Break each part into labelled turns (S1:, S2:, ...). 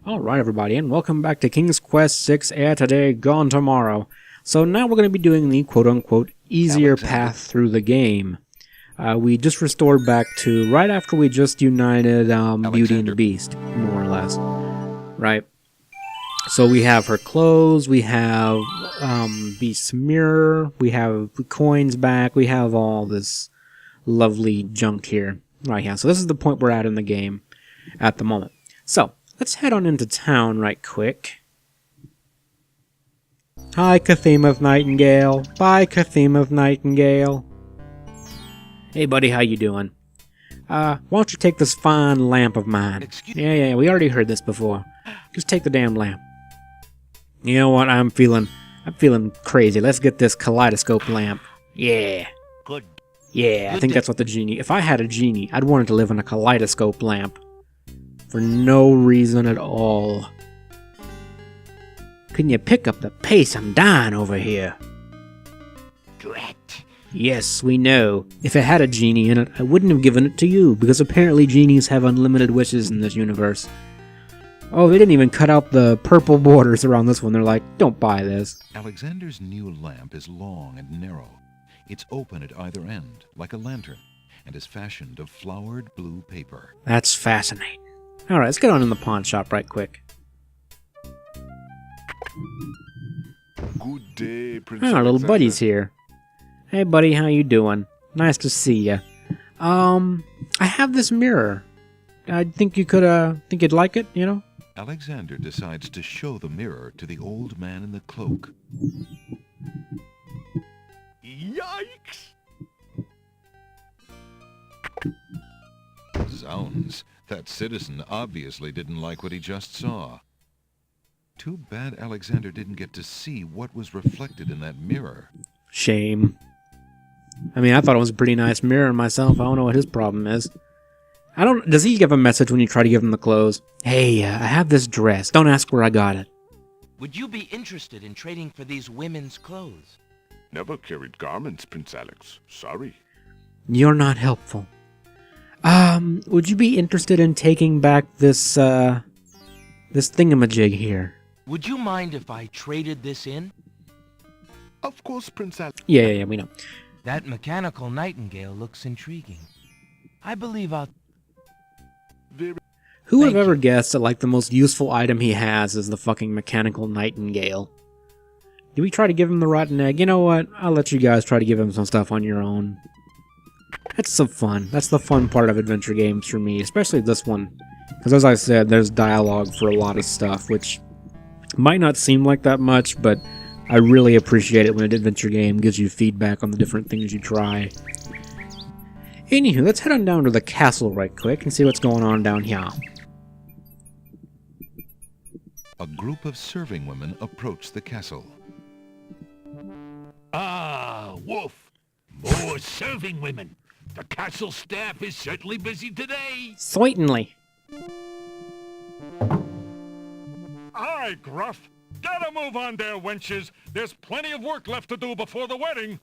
S1: Alright everybody, and welcome back to King's Quest VI Air Today, Gone Tomorrow. So now we're going to be doing the quote-unquote easier path through the game. We just restored back to right after we just united Beauty and the Beast, more or less. Right? So we have her clothes, we have Beast's mirror, we have the coins back, we have all this lovely junk here. Right, yeah, so this is the point we're at in the game at the moment. So, let's head on into town right quick. Hi, Cathimath Nightingale. Bye, Cathimath Nightingale. Hey, buddy, how you doing? Why don't you take this fine lamp of mine? Yeah, we already heard this before. Just take the damn lamp. You know what? I'm feeling crazy. Let's get this kaleidoscope lamp. Yeah.
S2: Good.
S1: Yeah, I think that's what the genie... If I had a genie, I'd want it to live in a kaleidoscope lamp. For no reason at all. Can you pick up the pace? I'm dying over here.
S2: Drat.
S1: Yes, we know. If it had a genie in it, I wouldn't have given it to you, because apparently genies have unlimited wishes in this universe. Oh, they didn't even cut out the purple borders around this one. They're like, don't buy this.
S3: Alexander's new lamp is long and narrow. It's open at either end, like a lantern, and is fashioned of flowered blue paper.
S1: That's fascinating. Alright, let's get on in the pawn shop right quick.
S4: Good day, Princess.
S1: Our little buddy's here. Hey buddy, how you doing? Nice to see ya. I have this mirror. I think you could, think you'd like it, you know?
S3: Alexander decides to show the mirror to the old man in the cloak.
S4: Yikes!
S3: Zounds, that citizen obviously didn't like what he just saw. Too bad Alexander didn't get to see what was reflected in that mirror.
S1: Shame. I mean, I thought it was a pretty nice mirror myself. I don't know what his problem is. Does he give a message when you try to give him the clothes? Hey, I have this dress. Don't ask where I got it.
S2: Would you be interested in trading for these women's clothes?
S4: Never carried garments, Prince Alex. Sorry.
S1: You're not helpful. Would you be interested in taking back this, this thingamajig here?
S2: Would you mind if I traded this in?
S4: Of course, Prince Alex.
S1: Yeah, we know.
S2: That mechanical nightingale looks intriguing. I believe I'll...
S1: Who would have
S2: Thank
S1: ever
S2: you.
S1: guessed that, like, the most useful item he has is the fucking mechanical nightingale? Did we try to give him the rotten egg? You know what? I'll let you guys try to give him some stuff on your own. That's some fun. That's the fun part of adventure games for me, especially this one. Because as I said, there's dialogue for a lot of stuff, which might not seem like that much, but I really appreciate it when an adventure game gives you feedback on the different things you try. Anywho, let's head on down to the castle right quick and see what's going on down here.
S3: A group of serving women approach the castle.
S5: Ah, Wolf! More serving women! The castle staff is certainly busy today!
S1: Certainly.
S6: Aye, Gruff. Gotta move on there, wenches. There's plenty of work left to do before the wedding.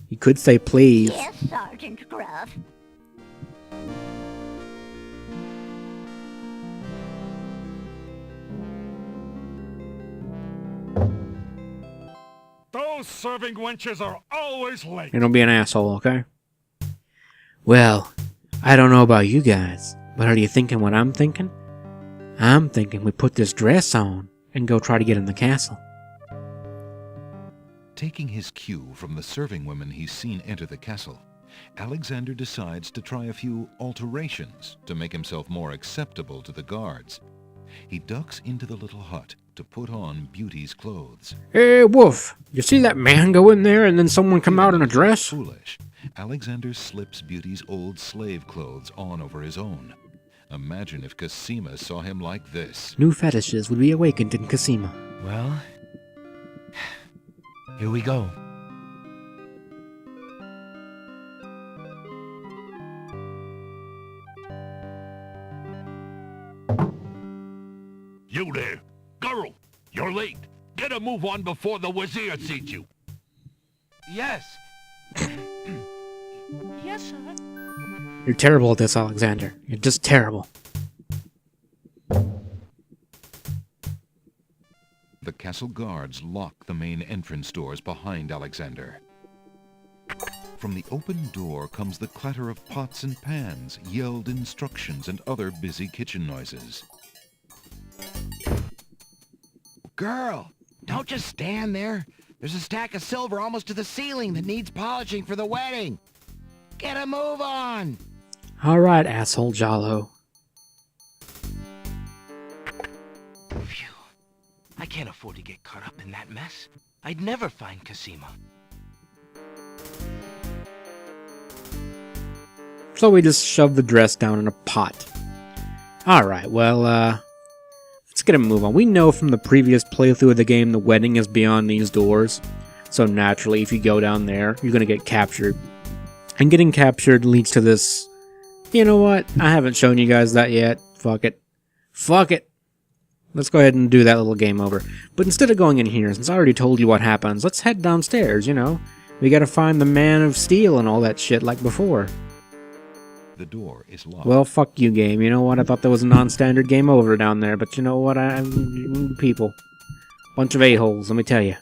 S1: You could say please.
S7: Yes, Sergeant Gruff.
S6: Those serving wenches are always late.
S1: And don't be an asshole, okay? Well, I don't know about you guys, but are you thinking what I'm thinking? I'm thinking we put this dress on and go try to get in the castle.
S3: Taking his cue from the serving women he's seen enter the castle, Alexander decides to try a few alterations to make himself more acceptable to the guards. He ducks into the little hut to put on Beauty's clothes.
S1: Hey, Wolf, you see that man go in there and then someone come out in a dress?
S3: Foolish, Alexander slips Beauty's old slave clothes on over his own. Imagine if Casima saw him like this.
S1: New fetishes would be awakened in Casima.
S2: Well... here we go.
S5: You there! Girl! You're late! Get a move on before the Wazir sees you!
S2: Yes!
S7: Yes, sir.
S1: You're terrible at this, Alexander. You're just terrible.
S3: The castle guards lock the main entrance doors behind Alexander. From the open door comes the clatter of pots and pans, yelled instructions, and other busy kitchen noises.
S2: Girl, don't just stand there. There's a stack of silver almost to the ceiling that needs polishing for the wedding. Get a move on!
S1: Alright, asshole Jalo.
S2: Phew. I can't afford to get caught up in that mess. I'd never find Cosima.
S1: So we just shoved the dress down in a pot. Alright, well, let's get a move on. We know from the previous playthrough of the game the wedding is beyond these doors. So naturally, if you go down there, you're gonna get captured. And getting captured leads to this... You know what? I haven't shown you guys that yet. Fuck it. Fuck it! Let's go ahead and do that little game over. But instead of going in here, since I already told you what happens, let's head downstairs, you know? We gotta find the Man of Steel and all that shit like before.
S3: The door is locked.
S1: Well, fuck you, game. You know what? I thought there was a non-standard game over down there, but you know what? People. Bunch of a-holes, let me tell you.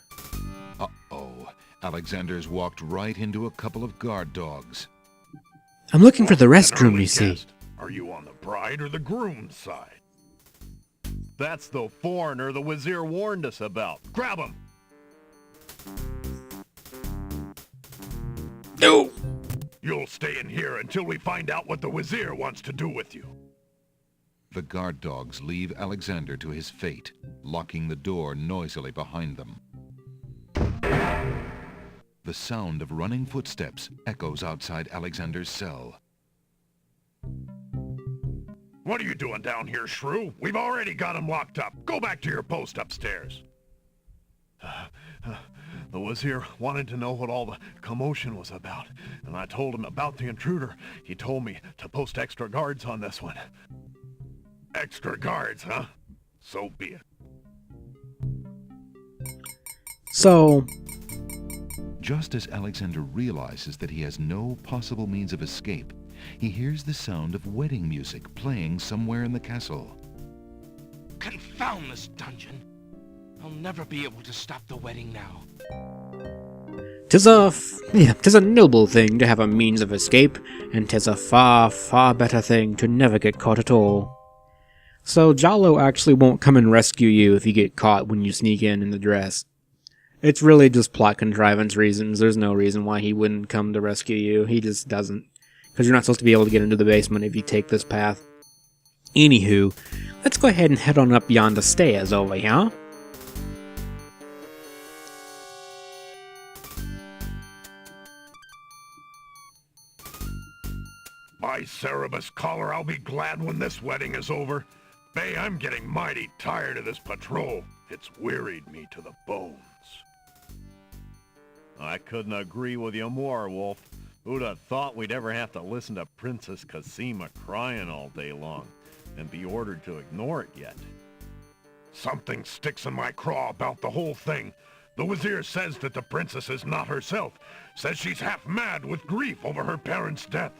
S3: Uh-oh. Alexander's walked right into a couple of guard dogs.
S1: I'm looking for the
S6: An
S1: restroom,
S6: early
S1: you see.
S6: guest. Are you on the bride or the groom's side?
S8: That's the foreigner the Wazir warned us about.
S6: Grab him!
S1: No!
S6: You'll stay in here until we find out what the Wazir wants to do with you.
S3: The guard dogs leave Alexander to his fate, locking the door noisily behind them. The sound of running footsteps echoes outside Alexander's cell.
S6: What are you doing down here, Shrew? We've already got him locked up. Go back to your post upstairs.
S8: The Wazir wanted to know what all the commotion was about, and I told him about the intruder. He told me to post extra guards on this one.
S6: Extra guards, huh? So be it.
S1: So,
S3: Just as Alexander realizes that he has no possible means of escape, he hears the sound of wedding music playing somewhere in the castle.
S2: Confound this dungeon. I'll never be able to stop the wedding now.
S1: 'tis a noble thing to have a means of escape, and 'tis a far, far better thing to never get caught at all. So Jalo actually won't come and rescue you if you get caught when you sneak in the dress. It's really just plot contrivance reasons. There's no reason why he wouldn't come to rescue you. He just doesn't. Because you're not supposed to be able to get into the basement if you take this path. Anywho, let's go ahead and head on up yonder stairs over here.
S6: By Cerebus Collar, I'll be glad when this wedding is over. Bay, I'm getting mighty tired of this patrol. It's wearied me to the bones.
S8: I couldn't agree with you more, Wolf. Who'd have thought we'd ever have to listen to Princess Cosima crying all day long and be ordered to ignore it yet?
S6: Something sticks in my craw about the whole thing. The Wazir says that the princess is not herself. Says she's half mad with grief over her parents' death.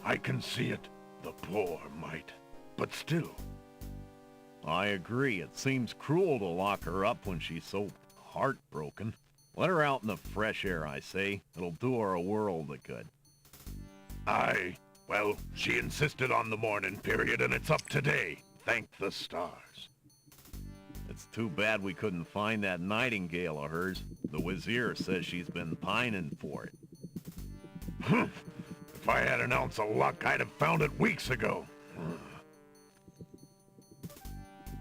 S6: I can see it. The poor mite. But still.
S8: I agree. It seems cruel to lock her up when she's so heartbroken. Let her out in the fresh air, I say. It'll do her a world of good.
S6: Aye. Well, she insisted on the mourning period, and it's up today. Thank the stars.
S8: It's too bad we couldn't find that nightingale of hers. The Wazir says she's been pining for it.
S6: If I had an ounce of luck, I'd have found it weeks ago.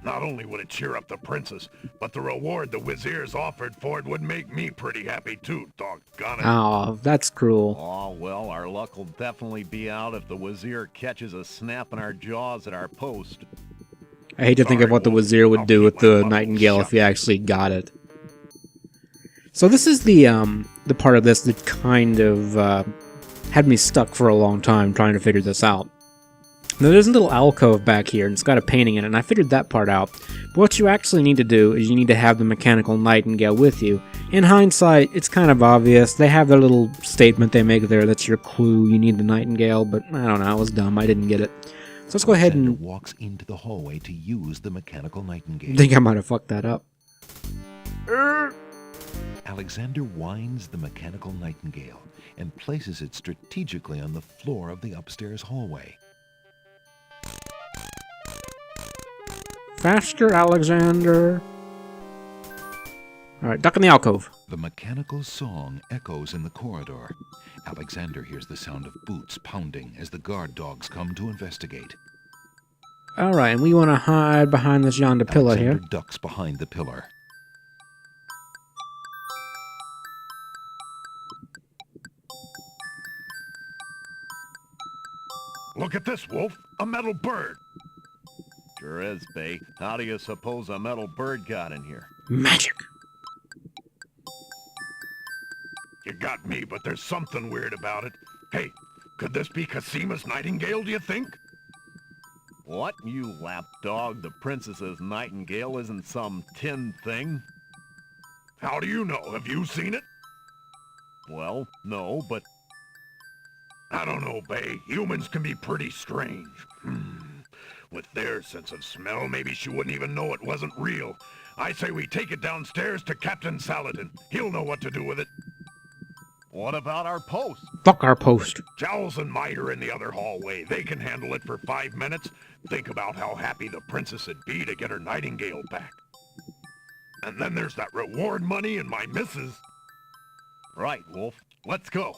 S6: Not only would it cheer up the princess, but the reward the Wazir's offered for it would make me pretty happy too, doggone it.
S1: Oh, that's cruel.
S8: Oh, well, our luck will definitely be out if the Wazir catches us snapping our jaws at our post.
S1: I hate to think of what the Wazir would do with the Nightingale if he actually got it. So this is the part of this that kind of had me stuck for a long time trying to figure this out. Now there's a little alcove back here, and it's got a painting in it, and I figured that part out. But what you actually need to do is you need to have the mechanical Nightingale with you. In hindsight, it's kind of obvious. They have their little statement they make there, that's your clue, you need the Nightingale, but I don't know, it was dumb, I didn't get it. So let's go ahead and...
S3: walks into the hallway to use the mechanical Nightingale.
S1: I think I might have fucked that up.
S3: Alexander winds the mechanical nightingale and places it strategically on the floor of the upstairs hallway.
S1: Faster, Alexander. Alright, duck in the alcove.
S3: The mechanical song echoes in the corridor. Alexander hears the sound of boots pounding as the guard dogs come to investigate.
S1: Alright, and we want to hide behind this yonder pillar
S3: Alexander
S1: here.
S3: ducks behind the pillar.
S6: Look at this, Wolf. A metal bird.
S8: Sure is, Bay. How do you suppose a metal bird got in here?
S1: Magic.
S6: You got me, but there's something weird about it. Hey, could this be Casima's nightingale, do you think?
S8: What, you lapdog? The princess's nightingale isn't some tin thing?
S6: How do you know? Have you seen it?
S8: Well, no, but
S6: I don't know, Bay. Humans can be pretty strange. With their sense of smell, maybe she wouldn't even know it wasn't real. I say we take it downstairs to Captain Saladin. He'll know what to do with it.
S8: what about our post?
S1: Fuck our post.
S6: Jowls and Might are in the other hallway. They can handle it for 5 minutes. Think about how happy the princess would be to get her nightingale back. And then there's that reward money and my missus.
S8: Right, Wolf. Let's go.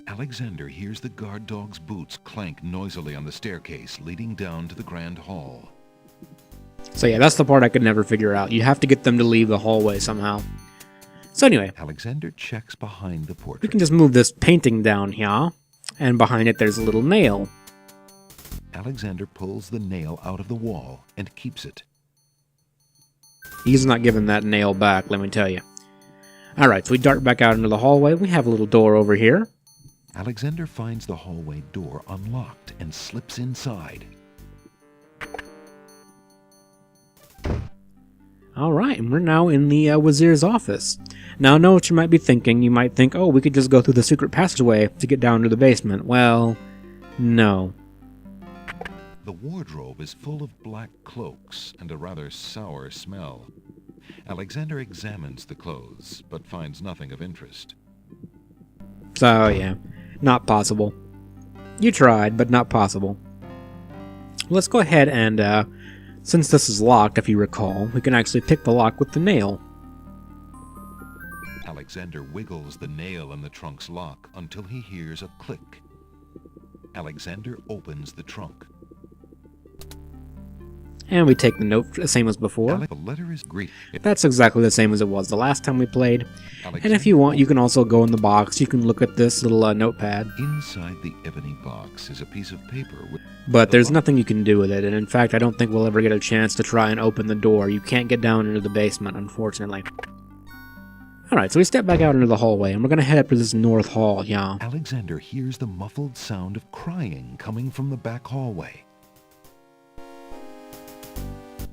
S3: Alexander hears the guard dog's boots clank noisily on the staircase leading down to the grand hall.
S1: So yeah, that's the part I could never figure out. You have to get them to leave the hallway somehow. So anyway,
S3: Alexander checks behind the
S1: we
S3: portrait.
S1: can just move this painting down here, and behind it there's a little nail.
S3: Alexander pulls the nail out of the wall and keeps it.
S1: He's not giving that nail back, let me tell you. Alright, so we dart back out into the hallway. We have a little door over here.
S3: Alexander finds the hallway door unlocked and slips inside.
S1: Alright, and we're now in the Wazir's office. Now I know what you might be thinking. You might think, oh, we could just go through the secret passageway to get down to the basement. Well, no.
S3: The wardrobe is full of black cloaks and a rather sour smell. Alexander examines the clothes, but finds nothing of interest.
S1: So yeah, not possible. You tried, but not possible. Let's go ahead and, since this is locked, if you recall, we can actually pick the lock with the nail.
S3: Alexander wiggles the nail in the trunk's lock until he hears a click. Alexander opens the trunk.
S1: And we take the note, the same as before.
S3: The letter is Greek.
S1: That's exactly the same as it was the last time we played. And if you want, you can also go in the box. You can look at this little notepad.
S3: Inside the ebony box is a piece of paper with...
S1: But there's nothing you can do with it, and in fact, I don't think we'll ever get a chance to try and open the door. You can't get down into the basement, unfortunately. Alright, so we step back out into the hallway, and we're gonna head up to this north hall, yeah.
S3: Alexander hears the muffled sound of crying coming from the back hallway.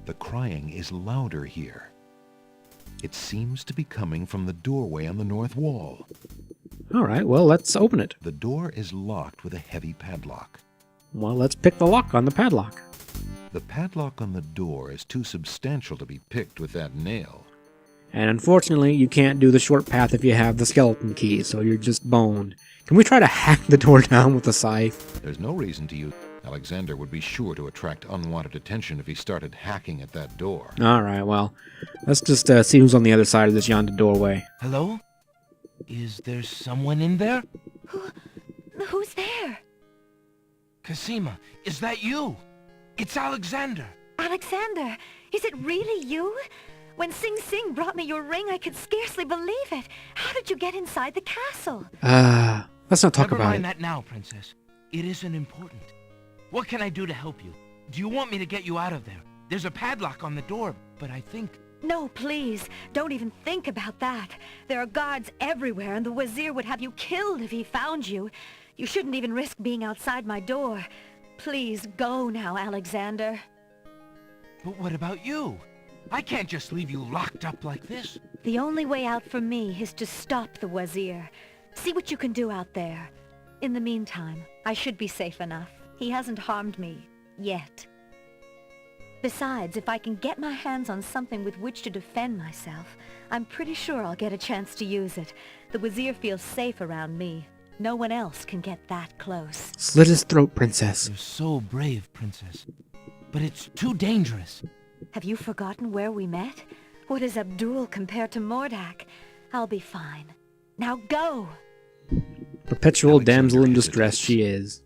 S3: The crying is louder here. It seems to be coming from the doorway on the north wall.
S1: Alright, well, let's open it.
S3: The door is locked with a heavy padlock.
S1: Well, let's pick the lock on the padlock.
S3: The padlock on the door is too substantial to be picked with that nail.
S1: And unfortunately, you can't do the short path if you have the skeleton key, so you're just boned. Can we try to hack the door down with a scythe?
S3: There's no reason to use... Alexander would be sure to attract unwanted attention if he started hacking at that door.
S1: Alright, well, let's just see who's on the other side of this yonder doorway.
S9: Hello? Is there someone in there?
S7: Who's there?
S9: Casima, is that you? It's Alexander.
S7: Alexander, is it really you? When Sing Sing brought me your ring, I could scarcely believe it. How did you get inside the castle?
S1: Let's not talk
S9: Never
S1: about
S9: mind
S1: it.
S9: that now, Princess. It isn't important. What can I do to help you? Do you want me to get you out of there? There's a padlock on the door, but I think...
S7: No, please. Don't even think about that. There are guards everywhere, and the Wazir would have you killed if he found you. You shouldn't even risk being outside my door. Please go now, Alexander.
S9: But what about you? I can't just leave you locked up like this.
S7: The only way out for me is to stop the Wazir. See what you can do out there. In the meantime, I should be safe enough. He hasn't harmed me. Yet. Besides, if I can get my hands on something with which to defend myself, I'm pretty sure I'll get a chance to use it. The Wazir feels safe around me. No one else can get that close.
S1: Slit his throat, Princess.
S9: You're so brave, Princess. But it's too dangerous.
S7: Have you forgotten where we met? What is Abdul compared to Mordak? I'll be fine. Now go!
S1: Perpetual
S3: Alexander
S1: damsel in
S3: hesitates.
S1: distress she is.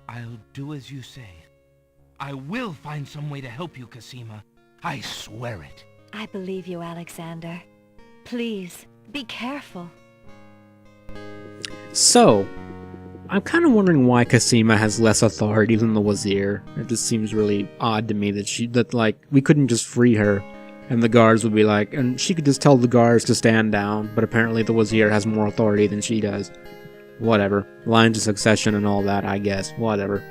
S9: I'll do as you say. I will find some way to help you, Cassima. I swear it.
S7: I believe you, Alexander. Please, be careful.
S1: So, I'm kind of wondering why Cassima has less authority than the Wazir. It just seems really odd to me that like, we couldn't just free her, and the guards would be like, and she could just tell the guards to stand down, but apparently the Wazir has more authority than she does. Whatever. Lines of succession and all that, I guess. Whatever.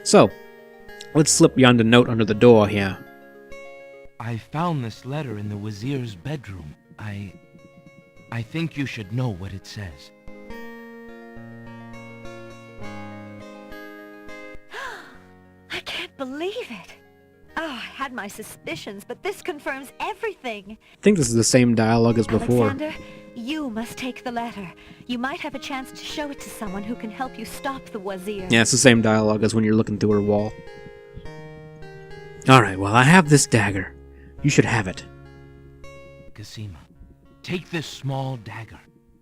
S1: So, let's slip beyond a note under the door here.
S9: I found this letter in the Wazir's bedroom. I think you should know what it says.
S7: I can't believe it. Oh, I had my suspicions, but this confirms everything.
S1: I think this is the same dialogue as before.
S7: Alexander, you must take the letter. You might have a chance to show it to someone who can help you stop the Wazir.
S1: Yeah, it's the same dialogue as when you're looking through her wall. Alright, well, I have this dagger. You should have it.
S9: Cassima, take this small dagger.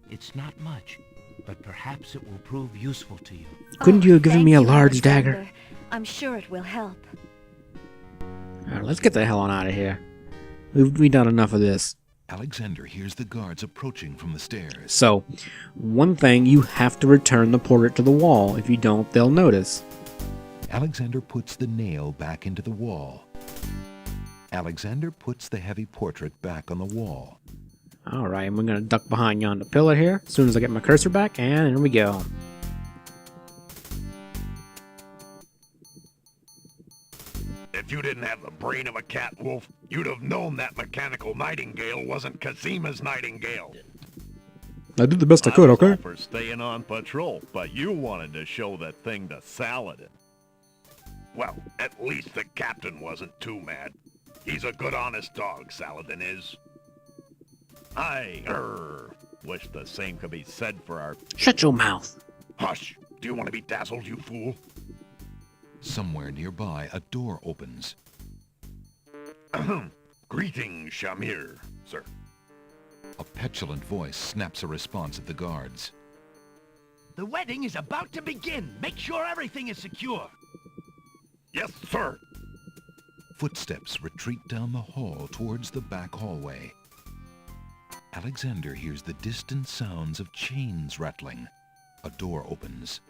S9: It's not much, but perhaps it will prove useful to you.
S1: Couldn't you have given
S7: thank
S1: me a
S7: you,
S1: large
S7: Alexander.
S1: dagger?
S7: I'm sure it will help.
S1: Alright, let's get the hell on out of here. We've done enough of this.
S3: Alexander hears the guards approaching from the stairs.
S1: So, one thing, you have to return the portrait to the wall. If you don't, they'll notice.
S3: Alexander puts the nail back into the wall. Alexander puts the heavy portrait back on the wall.
S1: Alright, and we're gonna duck behind yonder pillar here, as soon as I get my cursor back, and here we go.
S6: If you didn't have the brain of a cat, Wolf, you'd have known that mechanical nightingale wasn't Cassima's nightingale.
S1: I did the best I could,
S8: was all
S1: okay?
S8: for staying on patrol, but you wanted to show that thing to Saladin.
S6: Well, at least the captain wasn't too mad. He's a good, honest dog, Saladin is.
S8: I, wish the same could be said for our...
S1: Shut your mouth.
S6: Hush! Do you want to be dazzled, you fool?
S3: Somewhere nearby, a door opens.
S6: Greetings, Shamir, sir.
S3: A petulant voice snaps a response at the guards.
S5: The wedding is about to begin. Make sure everything is secure.
S6: Yes, sir.
S3: Footsteps retreat down the hall towards the back hallway. Alexander hears the distant sounds of chains rattling. A door opens.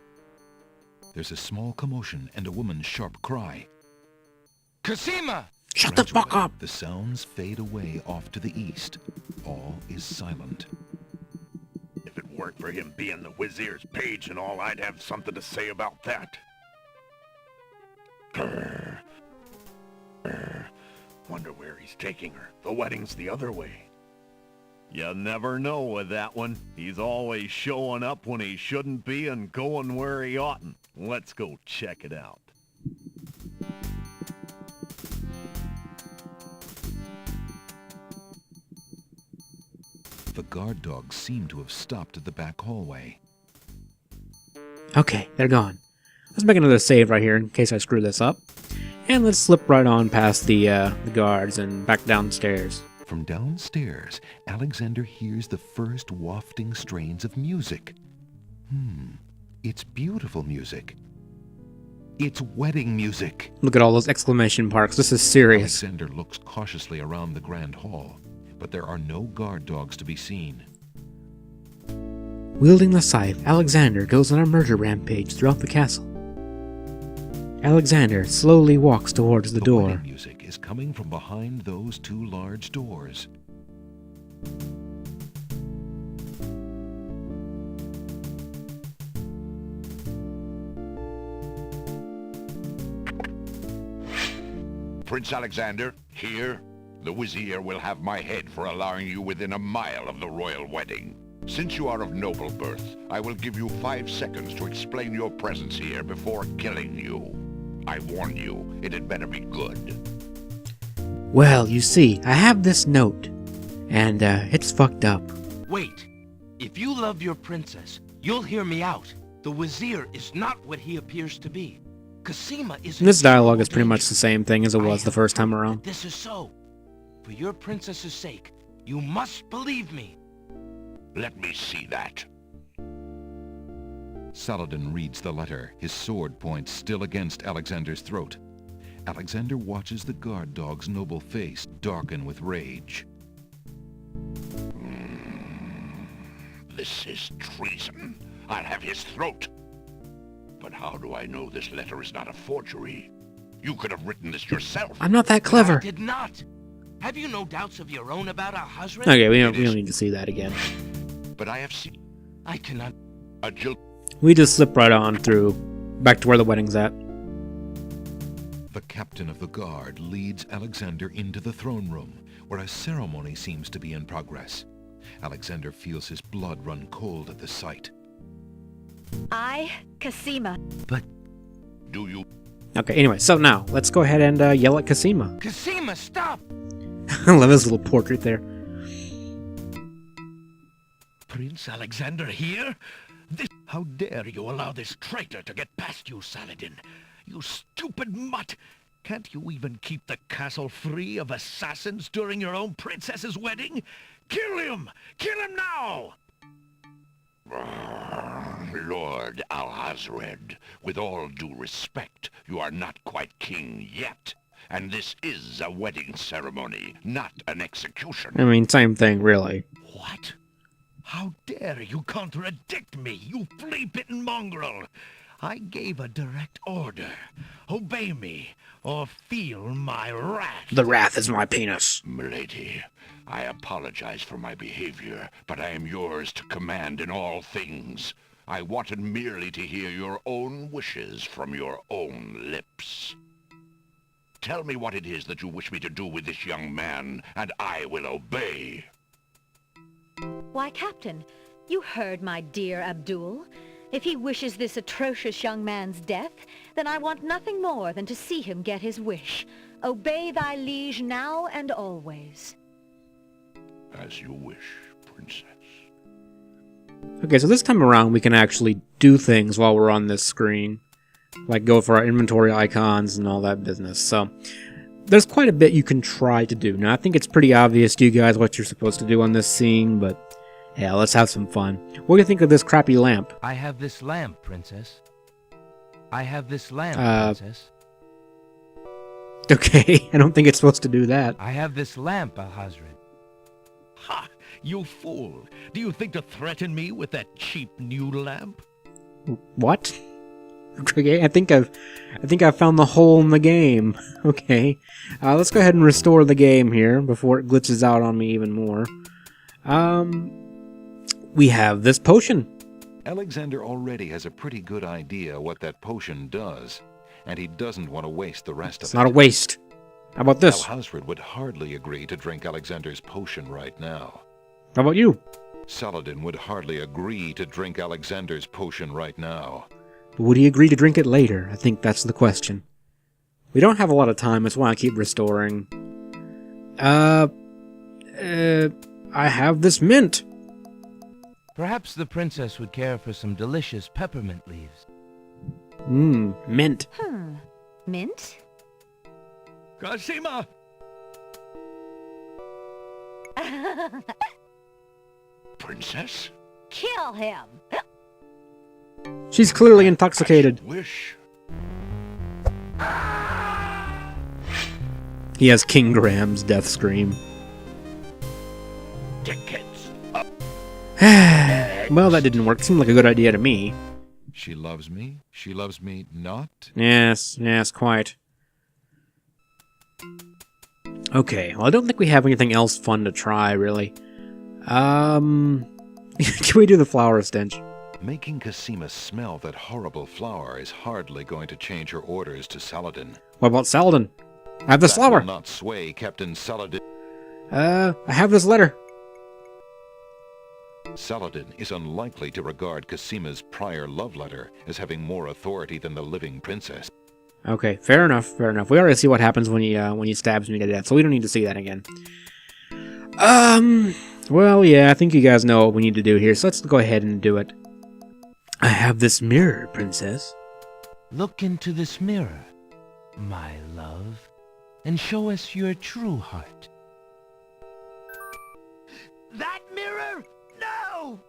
S3: There's a small commotion and a woman's sharp cry.
S9: Cassima!
S1: Shut the fuck up!
S3: The sounds fade away off to the east. All is silent.
S6: If it weren't for him being the Wazir's page and all, I'd have something to say about that. Grr. Grr. Wonder where he's taking her. The wedding's the other way.
S8: You never know with that one. He's always showing up when he shouldn't be and going where he oughtn't. Let's go check it out.
S3: The guard dogs seem to have stopped at the back hallway.
S1: Okay, they're gone. Let's make another save right here in case I screw this up. And let's slip right on past the guards and back downstairs.
S3: From downstairs, Alexander hears the first wafting strains of music. It's beautiful music. It's wedding music.
S1: Look at all those exclamation marks. This is serious.
S3: Alexander looks cautiously around the grand hall, but there are no guard dogs to be seen.
S1: Wielding the scythe, Alexander goes on a murder rampage throughout the castle. Alexander slowly walks towards the door.
S3: wedding music is coming from behind those two large doors.
S4: Prince Alexander, here. The Wazir will have my head for allowing you within a mile of the royal wedding. Since you are of noble birth, I will give you 5 seconds to explain your presence here before killing you. I warn you, it had better be good.
S1: Well, you see, I have this note, and it's fucked up.
S9: Wait. If you love your princess, you'll hear me out. The Wazir is not what he appears to be. Cassima is...
S1: This dialogue is pretty much the same thing as it was the first time around.
S9: This is so. For your princess's sake, you must believe me.
S4: Let me see that.
S3: Saladin reads the letter, his sword point still against Alexander's throat. Alexander watches the guard dog's noble face darken with rage.
S4: This is treason. I'll have his throat. But how do I know this letter is not a forgery? You could have written this yourself.
S1: I'm not that clever.
S9: I did not. Have you no doubts of your own about Al-Hazred?
S1: Okay, we don't need to see that again.
S4: But I have seen
S9: I cannot...
S4: a jilt.
S1: We just slip right on through, back to where the wedding's at.
S3: The captain of the guard leads Alexander into the throne room, where a ceremony seems to be in progress. Alexander feels his blood run cold at the sight.
S7: I, Cassima.
S9: But...
S4: Do you?
S1: Okay, anyway, so now, let's go ahead and yell at Cassima.
S9: Cassima, stop!
S1: I love his little portrait there.
S5: Prince Alexander here? How dare you allow this traitor to get past you, Saladin? You stupid mutt! Can't you even keep the castle free of assassins during your own princess's wedding? Kill him! Kill him now!
S4: Lord Alhazred, with all due respect, you are not quite king yet. And this is a wedding ceremony, not an execution.
S1: I mean, same thing, really.
S5: What? How dare you contradict me, you flea-bitten mongrel! I gave a direct order. Obey me, or feel my wrath.
S1: The wrath is my penis.
S4: Milady, I apologize for my behavior, but I am yours to command in all things. I wanted merely to hear your own wishes from your own lips. Tell me what it is that you wish me to do with this young man, and I will obey.
S7: Why, Captain, you heard my dear Abdul. If he wishes this atrocious young man's death, then I want nothing more than to see him get his wish. Obey thy liege now and always.
S4: As you wish, princess.
S1: Okay, so this time around we can actually do things while we're on this screen. Like go for our inventory icons and all that business. So, there's quite a bit you can try to do. Now, I think it's pretty obvious to you guys what you're supposed to do on this scene, but yeah, let's have some fun. What do you think of this crappy lamp?
S9: I have this lamp, princess. I have this lamp, princess.
S1: Okay, I don't think it's supposed to do that.
S9: I have this lamp, Alhazred.
S5: Ha! You fool! Do you think to threaten me with that cheap new lamp?
S1: What? Okay, I think I've found the hole in the game. Okay, let's go ahead and restore the game here before it glitches out on me even more. We have this potion.
S3: Alexander already has a pretty good idea what that potion does, and he doesn't want to waste the rest of it.
S1: It's not a waste. How about this?
S3: Alhazred would hardly agree to drink Alexander's potion right now.
S1: How about you?
S3: Saladin would hardly agree to drink Alexander's potion right now.
S1: But would he agree to drink it later? I think that's the question. We don't have a lot of time, that's why I keep restoring. I have this mint.
S9: Perhaps the princess would care for some delicious peppermint leaves.
S1: Mint.
S7: Mint?
S5: Cassima!
S4: Princess?
S7: Kill him!
S1: She's clearly intoxicated.
S4: Wish.
S1: He has King Graham's death scream.
S5: Tickets!
S1: Well, that didn't work. Seemed like a good idea to me.
S3: She loves me? She loves me not?
S1: Yes, quite. Okay, well, I don't think we have anything else fun to try, really. Can we do the flower stench?
S3: Making Cassima smell that horrible flower is hardly going to change her orders to Saladin.
S1: What about Saladin? I have this flower.
S3: Will not sway Captain Saladin.
S1: I have this letter.
S3: Saladin is unlikely to regard Cassima's prior love letter as having more authority than the living princess.
S1: Okay, fair enough, fair enough. We already see what happens when he stabs me to death, so we don't need to see that again. Well, yeah, I think you guys know what we need to do here, so let's go ahead and do it. I have this mirror, princess.
S9: Look into this mirror, my love, and show us your true heart.
S5: That mirror? No!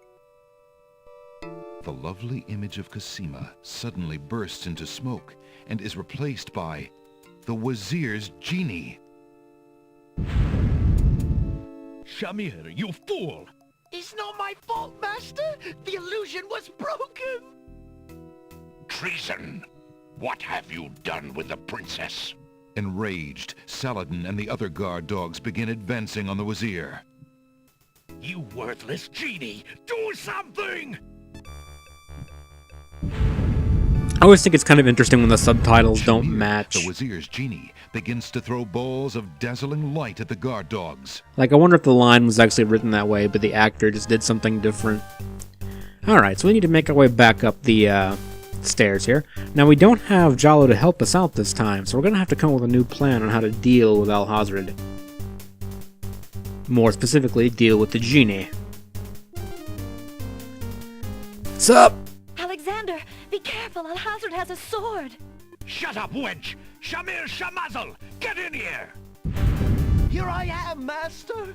S3: The lovely image of Cosima suddenly bursts into smoke and is replaced by the Wazir's genie.
S5: Shamir, you fool!
S2: It's not my fault, Master. The illusion was broken.
S4: Treason! What have you done with the princess?
S3: Enraged, Saladin and the other guard dogs begin advancing on the Wazir.
S5: You worthless genie! Do something!
S1: I always think it's kind of interesting when the subtitles don't
S3: Shamir,
S1: match.
S3: The Wazir's genie begins to throw balls of dazzling light at the guard dogs.
S1: Like, I wonder if the line was actually written that way, but the actor just did something different. Alright, so we need to make our way back up the stairs here. Now, we don't have Jalo to help us out this time, so we're going to have to come up with a new plan on how to deal with Alhazred. More specifically, deal with the genie. What's up?
S7: Alexander, be careful. Alhazred has a sword.
S5: Shut up, wench! Shamir Shamazel! Get in here!
S2: Here I am, Master.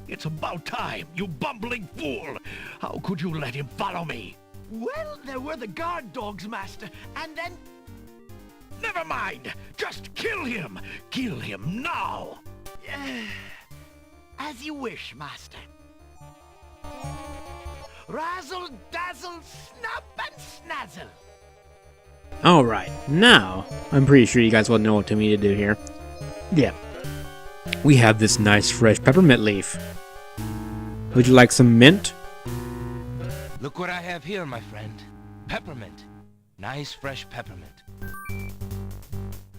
S5: It's about time, you bumbling fool! How could you let him follow me?
S2: Well, there were the guard dogs, Master, and then...
S5: Never mind! Just kill him! Kill him now!
S2: As you wish, Master. Razzle, dazzle, snap, and snazzle.
S1: Alright, now, I'm pretty sure you guys will know what to me to do here. Yeah. We have this nice fresh peppermint leaf. Would you like some mint?
S9: Look what I have here, my friend. Peppermint. Nice fresh peppermint.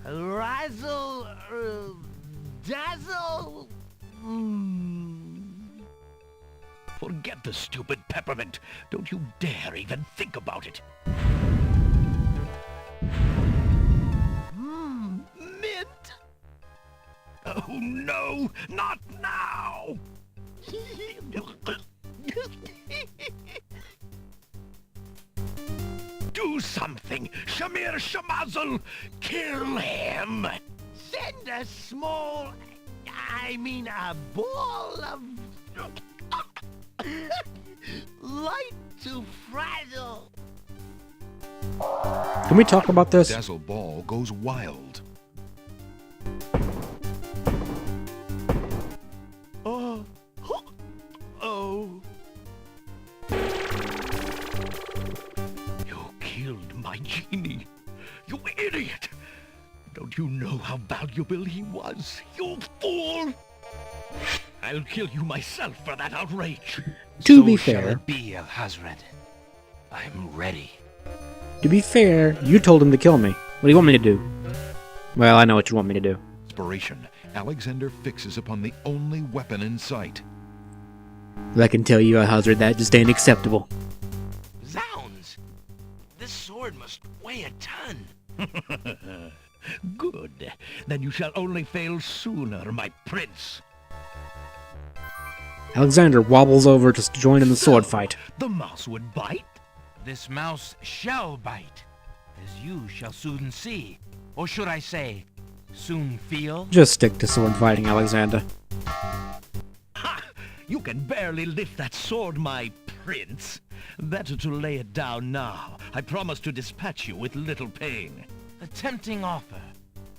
S2: Razzle, dazzle.
S5: Forget the stupid peppermint. Don't you dare even think about it.
S2: Mint.
S5: Oh no, not now! Do something! Shamir Shamazel! Kill him!
S2: Send a small... I mean a ball of... light to frazzle.
S1: Can we talk about this?
S3: Dazzle Ball goes wild.
S5: Oh. You killed my genie. You idiot! Don't you know how valuable he was, you fool? I'll kill you myself for that outrage.
S1: To be
S9: So shall
S1: fair,
S9: it be, Alhazred. I'm ready.
S1: to be fair, you told him to kill me. What do you want me to do? Well, I know what you want me to do.
S3: Inspiration, Alexander fixes upon the only weapon in sight.
S1: I can tell you, Alhazred, that just ain't acceptable.
S9: Zounds! This sword must weigh a ton.
S5: Good. Then you shall only fail sooner, my prince.
S1: Alexander wobbles over to join in the sword fight.
S5: The mouse would bite?
S9: This mouse shall bite, as you shall soon see. Or should I say, soon feel?
S1: Just stick to sword fighting, Alexander.
S5: Ha! You can barely lift that sword, my prince. Better to lay it down now. I promise to dispatch you with little pain.
S9: A tempting offer.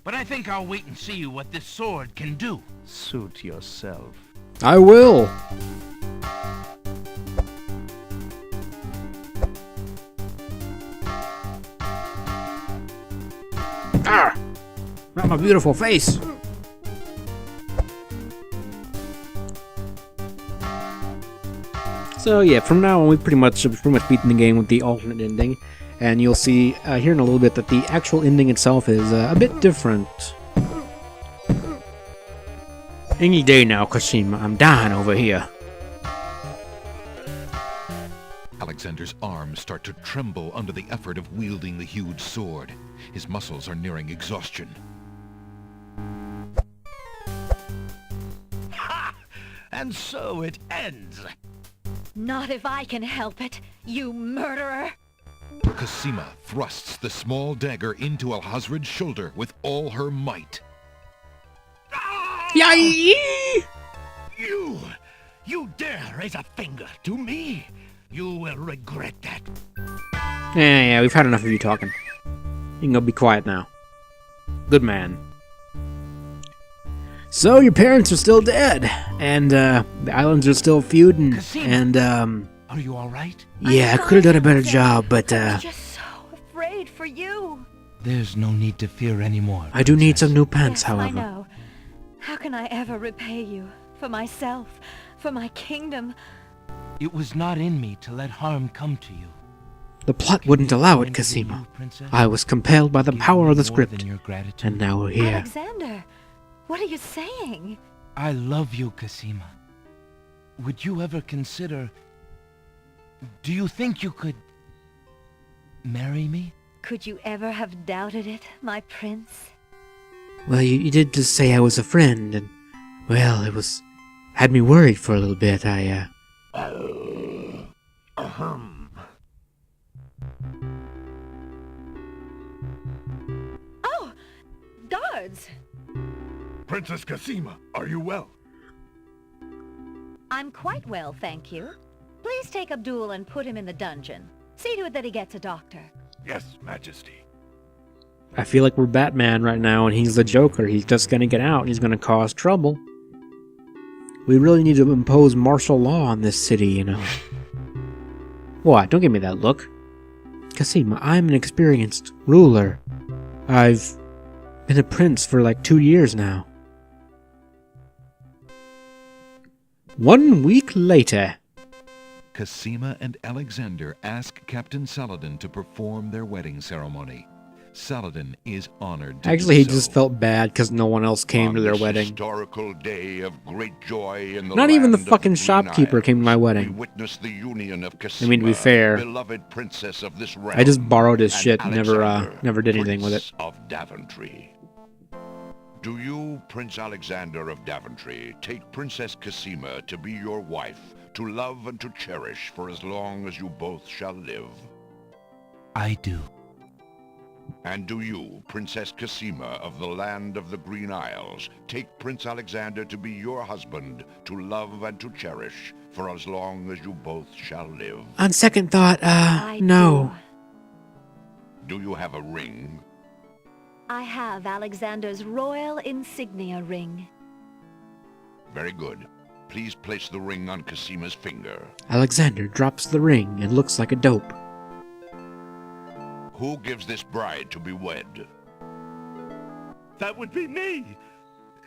S9: But I think I'll wait and see what this sword can do.
S5: Suit yourself.
S1: I will! Ah! Not my beautiful face! So yeah, from now on we've pretty much beaten the game with the alternate ending, and you'll see here in a little bit that the actual ending itself is a bit different. Any day now, Cosima, I'm dying over here.
S3: Alexander's arms start to tremble under the effort of wielding the huge sword. His muscles are nearing exhaustion.
S5: Ha! And so it ends.
S7: Not if I can help it, you murderer!
S3: Cosima thrusts the small dagger into Alhazred's shoulder with all her might.
S1: Yay!
S5: You dare raise a finger to me? You will regret that.
S1: Yeah, we've had enough of you talking. You can go be quiet now. Good man. So, your parents are still dead, and, the islands are still feuding,
S9: Cosima.
S1: and,
S9: Are you alright?
S1: yeah, I could have done a better job, but,
S7: I was just so afraid for you.
S9: There's no need to fear anymore.
S1: I do need
S9: Princess.
S1: some new pants,
S7: Yes, I
S1: however.
S7: know. How can I ever repay you? For myself, for my kingdom.
S9: It was not in me to let harm come to you.
S1: The plot wouldn't allow it,
S9: Going to be
S1: Cosima.
S9: you, Princess?
S1: I was compelled by the
S9: Give
S1: power
S9: me
S1: of the
S9: more
S1: script,
S9: than your gratitude.
S1: and now we're here.
S7: Alexander, what are you saying?
S9: I love you, Cosima. Would you ever consider... Do you think you could... marry me?
S7: Could you ever have doubted it, my prince?
S1: Well, you did just say I was a friend, and, well, it was... had me worried for a little bit.
S7: Oh! Guards!
S6: Princess Cosima, are you well?
S7: I'm quite well, thank you. Please take Abdul and put him in the dungeon. See to it that he gets a doctor.
S6: Yes, Majesty.
S1: I feel like we're Batman right now, and he's the Joker. He's just gonna get out, and he's gonna cause trouble. We really need to impose martial law on this city, you know. What? Don't give me that look. Cosima, I'm an experienced ruler. I've been a prince for like 2 years now. 1 week later.
S3: Cosima and Alexander ask Captain Saladin to perform their wedding ceremony. Saladin is honored to
S1: Actually, he
S3: do so.
S1: just felt bad because no one else came
S4: On
S1: to their
S4: this
S1: wedding.
S4: historical day of great joy in the
S1: Not even the
S4: land of
S1: fucking
S4: Green
S1: shopkeeper
S4: Isles,
S1: came to my
S4: We
S1: wedding.
S4: witness the union of Cosima,
S1: I mean, to be fair,
S4: beloved princess of this realm,
S1: I just borrowed his
S4: and
S1: shit and
S4: Alexander,
S1: never did anything with it.
S4: Prince of Daventry. Do you, Prince Alexander of Daventry, take Princess Cosima to be your wife, to love and to cherish for as long as you both shall live?
S9: I do.
S4: And do you, Princess Cosima of the land of the Green Isles, take Prince Alexander to be your husband, to love and to cherish for as long as you both shall live?
S1: On second thought,
S7: I
S1: no.
S4: Do you have a ring?
S7: I have Alexander's royal insignia ring.
S4: Very good. Please place the ring on Cosima's finger.
S1: Alexander drops the ring and looks like a dope.
S4: Who gives this bride to be wed?
S8: That would be me.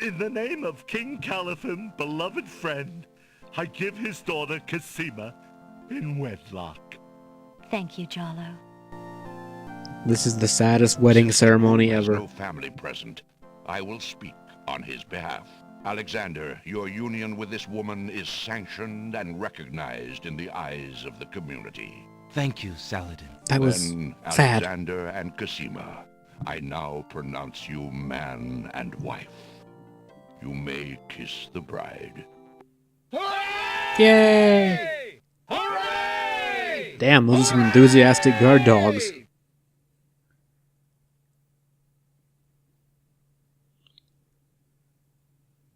S8: In the name of King Calathon, beloved friend, I give his daughter Cosima in wedlock.
S7: Thank you, Jalo.
S1: This is the saddest wedding ceremony
S4: There's
S1: ever.
S4: no family present. I will speak on his behalf. Alexander, your union with this woman is sanctioned and recognized in the eyes of the community.
S9: Thank you, Saladin.
S1: That was
S4: Then,
S1: sad.
S4: Alexander and Cosima, I now pronounce you man and wife. You may kiss the bride.
S1: Yay! Damn, those are some enthusiastic guard dogs.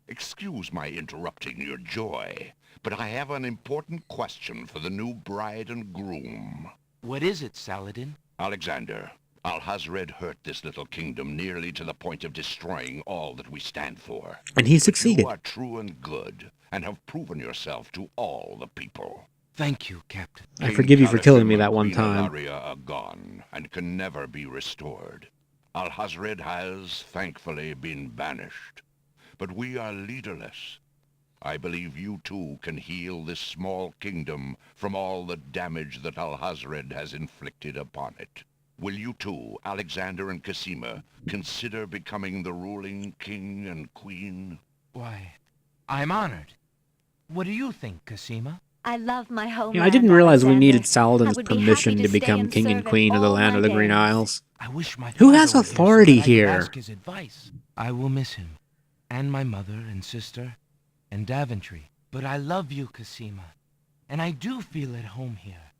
S4: Excuse my interrupting your joy, but I have an important question for the new bride and groom.
S9: What is it, Saladin?
S4: Alexander, Alhazred hurt this little kingdom nearly to the point of destroying all that we stand for.
S1: And he succeeded.
S4: You are true and good, and have proven yourself to all the people.
S9: Thank you, Captain.
S1: I
S4: King
S1: forgive you for killing me
S4: Calathon
S1: that
S4: and
S1: one
S4: Queen
S1: time.
S4: Ilaria are gone, and can never be restored. Alhazred has, thankfully, been banished. But we are leaderless. I believe you too can heal this small kingdom from all the damage that Alhazred has inflicted upon it. Will you too, Alexander and Cosima, consider becoming the ruling king and queen?
S9: Why, I'm honored. What do you think, Cosima?
S7: I love my homeland.
S1: You know, I didn't realize we
S7: Alexander.
S1: needed
S7: I
S1: Saladin's
S7: would be
S1: permission
S7: happy
S1: to
S7: stay
S1: become
S7: and
S1: king and
S7: serve it
S1: queen of the
S7: all
S1: land of
S7: my
S1: the Green
S7: days.
S1: Isles.
S9: I wish my
S1: Who
S9: father
S1: has
S9: were here so
S1: authority
S9: that I could
S1: here?
S9: ask his advice. I will miss him, and my mother and sister, and Daventry. But I love you, Cosima, and I do feel at home here.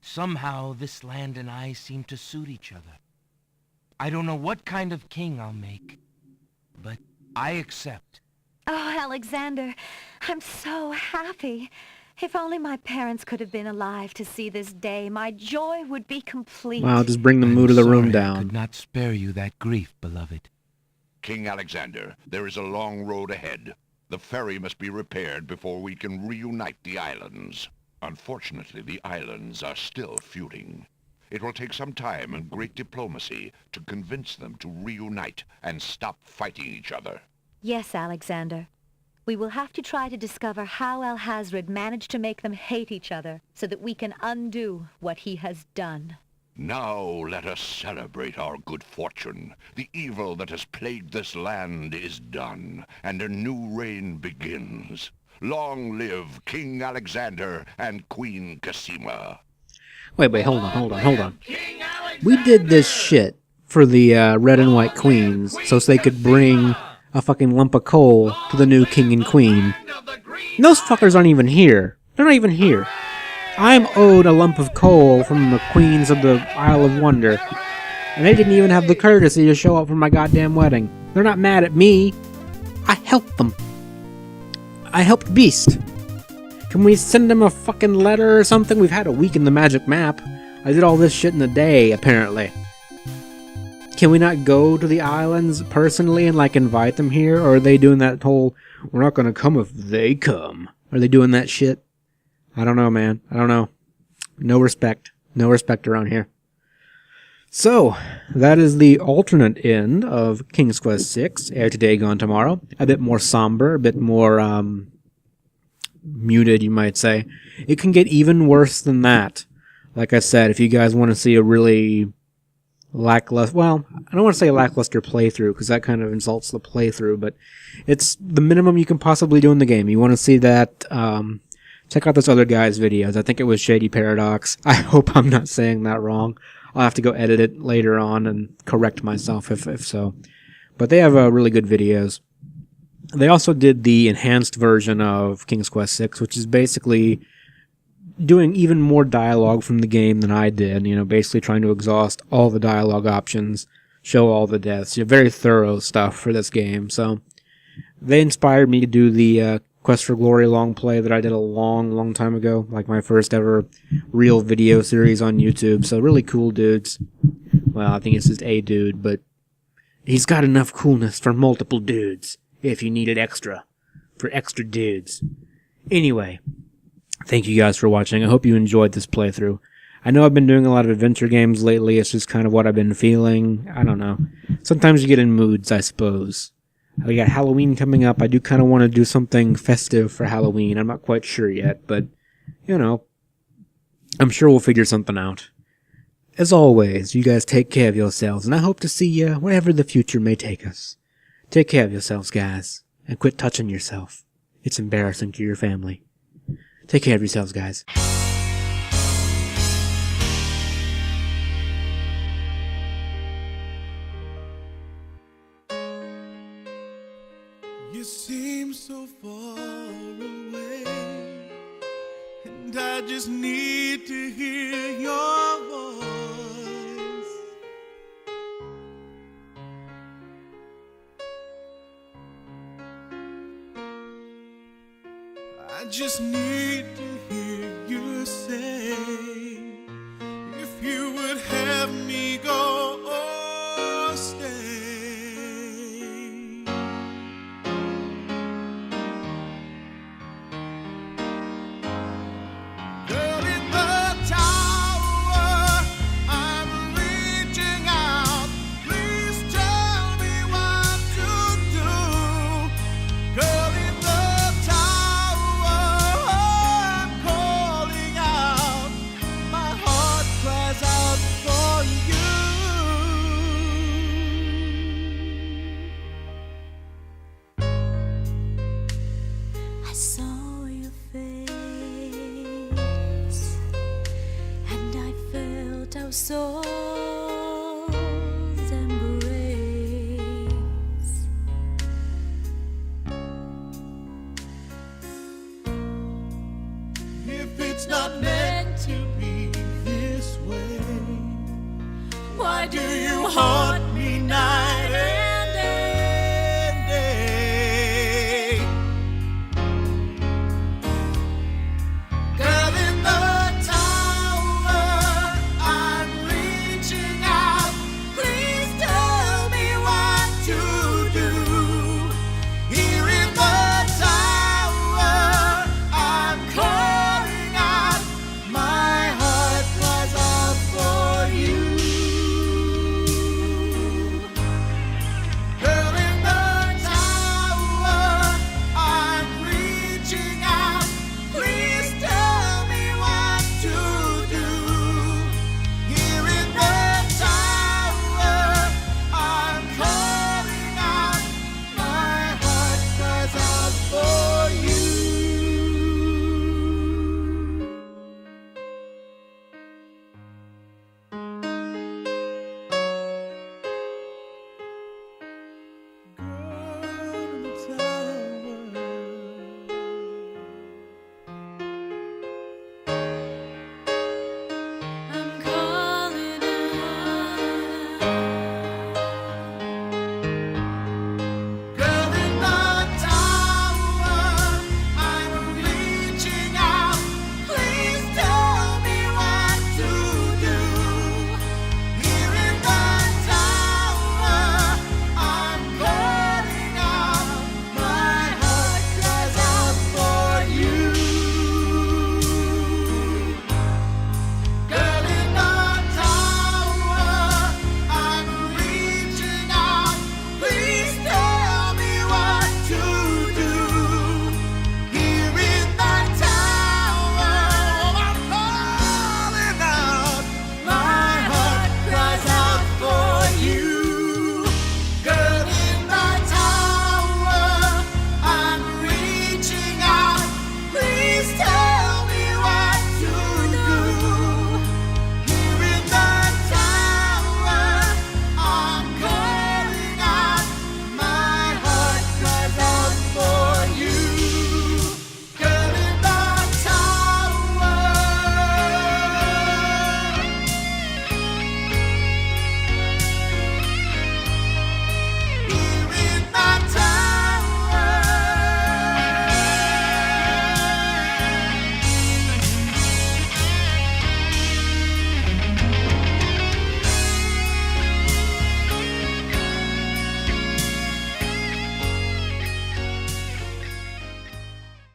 S9: Somehow this land and I seem to suit each other. I don't know what kind of king I'll make, but I accept.
S7: Oh, Alexander, I'm so happy. If only my parents could have been alive to see this day, my joy would be complete.
S1: Wow, just bring the
S9: I'm
S1: mood of the room
S9: sorry I
S1: down.
S9: could not spare you that grief, beloved.
S4: King Alexander, there is a long road ahead. The ferry must be repaired before we can reunite the islands. Unfortunately, the islands are still feuding. It will take some time and great diplomacy to convince them to reunite and stop fighting each other.
S7: Yes, Alexander. We will have to try to discover how Alhazred managed to make them hate each other so that we can undo what he has done.
S4: Now let us celebrate our good fortune. The evil that has plagued this land is done, and a new reign begins. Long live King Alexander and Queen Cosima.
S1: Wait, hold on. We did this shit for the red and white queens so they could bring a fucking lump of coal to the new king and queen. And those fuckers aren't even here. They're not even here. I'm owed a lump of coal from the queens of the Isle of Wonder, and they didn't even have the courtesy to show up for my goddamn wedding. They're not mad at me. I helped them. I helped Beast. Can we send him a fucking letter or something? We've had a week in the magic map. I did all this shit in a day, apparently. Can we not go to the islands personally and, like, invite them here? Or are they doing that whole, we're not gonna come if they come? Are they doing that shit? I don't know, man. I don't know. No respect. No respect around here. So, that is the alternate end of King's Quest VI, Air Today, Gone Tomorrow. A bit more somber, a bit more, muted, you might say. It can get even worse than that. Like I said, if you guys want to see a really lackluster, well, I don't want to say lackluster playthrough, because that kind of insults the playthrough, but it's the minimum you can possibly do in the game. You want to see that, check out this other guy's videos. I think it was Shady Paradox. I hope I'm not saying that wrong. I'll have to go edit it later on and correct myself if so. But they have really good videos. They also did the enhanced version of King's Quest VI, which is basically doing even more dialogue from the game than I did. You know, basically trying to exhaust all the dialogue options, show all the deaths. You know, very thorough stuff for this game. So they inspired me to do the Quest for Glory long play that I did a long time ago, like my first ever real video series on YouTube. So really cool dudes. Well, I think it's just a dude, but he's got enough coolness for multiple dudes if you needed extra for extra dudes. Anyway, thank you guys for watching. I hope you enjoyed this playthrough. I know I've been doing a lot of adventure games lately. It's just kind of what I've been feeling. I don't know. Sometimes you get in moods, I suppose. We got Halloween coming up. I do kind of want to do something festive for Halloween. I'm not quite sure yet, but, you know, I'm sure we'll figure something out. As always, you guys take care of yourselves, and I hope to see you wherever the future may take us. Take care of yourselves, guys, and quit touching yourself. It's embarrassing to your family. Take care of yourselves, guys.
S10: You seem so far away, and I just need to hear your voice. I just need to hear you say, if you would have me go or stay.
S11: soul's embrace.
S10: If it's not meant to be this way, why do you haunt